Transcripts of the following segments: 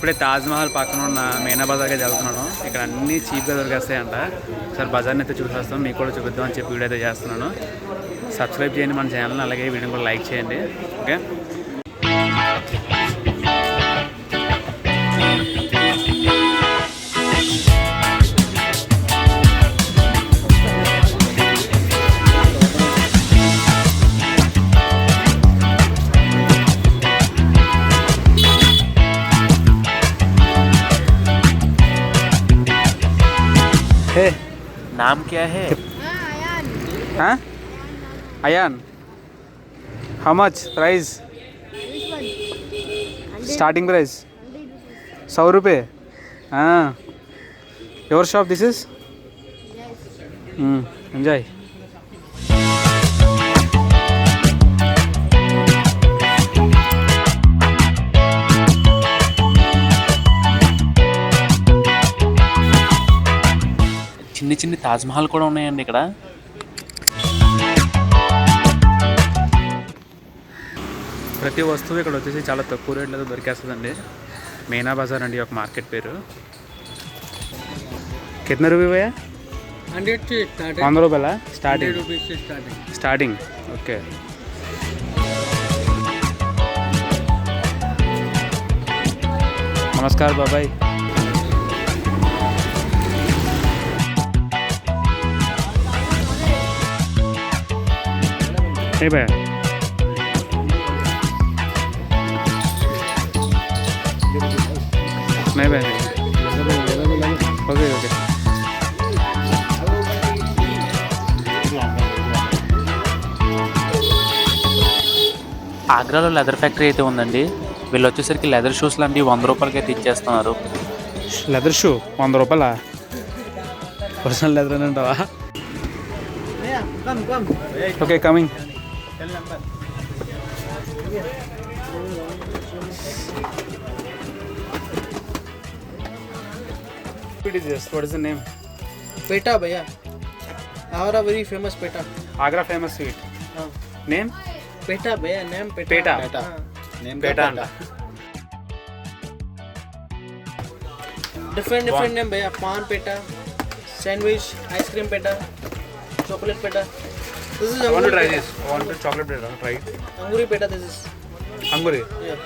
ఇప్పుడే తాజ్మహల్ పక్కన ఉన్న మీనా బజార్కి వెళ్తున్నాను. ఇక్కడ అన్నీ చీప్గా దొరికేస్తాయంట. సార్ బజార్ని అయితే చూసేస్తాం, మీకు కూడా చూపిద్దాం అని చెప్పి వీడియో అయితే చేస్తున్నాను. సబ్స్క్రైబ్ చేయండి మన ఛానల్ని, అలాగే వీడియోని కూడా లైక్ చేయండి. ఓకే, नाम क्या है? हाँ Ayaan, how much price? Starting price 100 रुपये. हाँ, your shop this is? Enjoy. చిన్ని చిన్ని తాజ్మహల్ కూడా ఉన్నాయండి ఇక్కడ. ప్రతి వస్తువు ఇక్కడ వచ్చేసి చాలా తక్కువ రేట్లతో దొరికేస్తుందండి. మీనా బజార్ అండి ఒక మార్కెట్ పేరు. कितने रुपये भैया? 100 से स्टार्ट है. 100 रुपये स्टार्टिंग? 100 रुपीस से स्टार्टिंग. ओके, नमस्कार बाबाई. Hey भैया, नहीं भैया, ओके ओके. ఆగ్రాలో లెదర్ ఫ్యాక్టరీ అయితే ఉందండి. వీళ్ళు వచ్చేసరికి లెదర్ షూస్ లాంటివి 100 రూపాయలకి అయితే ఇచ్చేస్తున్నారు. లెదర్ షూ 100 రూపాయలా? ఒరిజినల్ లెదర్ అని ఉంటావా? Okay, coming. What is this? What is the name? Petha भैया, Agra very famous petha. Agra famous sweet. Name? Petha भैया, name petha. Petha. Name petha anda. Different name भैया. Paan petha, sandwich, ice cream petha, chocolate petha. This is I want to try this. I want to chocolate peटा. Try it. Anguri peta. This is. Anguri. Yeah.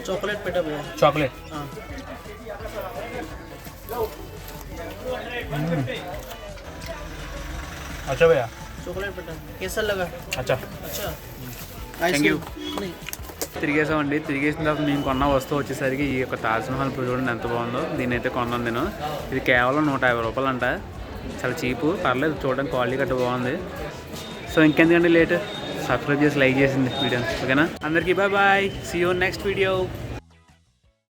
Chocolate PETA भैया. Chocolate. हाँ. अच्छा भैया. Chocolate PETA कैसा लगा? अच्छा. अच्छा. Thank you. नहीं. తిరిగేసామండి. తిరిగేసిన తర్వాత మేము కొన్న వస్తువు వచ్చేసరికి ఈ యొక్క తాజ్మహల్ చూడండి ఎంత బాగుందో. దీని అయితే కొన్నాను నేను. ఇది కేవలం 150 రూపాయలు అంట. చాలా చీపు, పర్లేదు, చూడడానికి క్వాలిటీ గట్రా బాగుంది. సో ఇంకెందుకండి లేట్, సబ్స్క్రైబ్ చేసి లైక్ చేసింది వీడియో. ఓకేనా, అందరికీ bye bye. See you next video.